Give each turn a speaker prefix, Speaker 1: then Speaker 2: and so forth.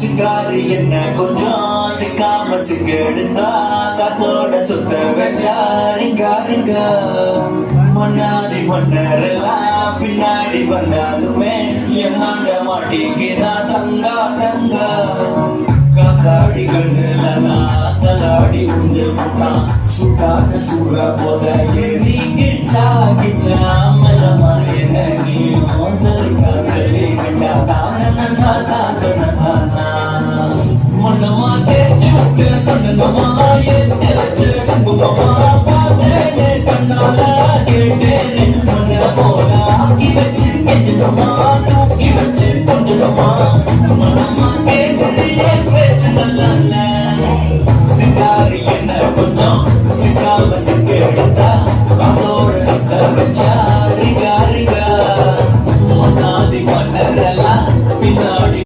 Speaker 1: சிங்காரி என்ன கொஞ்சம் சிக்காம சிக்கெடுத்தா காத்தோட சுத்த வச்சா ரிங்க முன்னாடி மன்னரெல்லாம் பின்னாடி வந்தாலுமே என் மாண்ட மாட்டேங்கிறா தங்க காக்காடி கண்ணுலாம் தலாடி உண்டு முட்டான் சுட்டான சூழ போத ஏறி கிச்சா மலமா என்ன நீயும் தலிக்காங்களே கண்டா தானா மனமா தேச்சு சொன்னமா என் தெளிச்சு கம்புகமா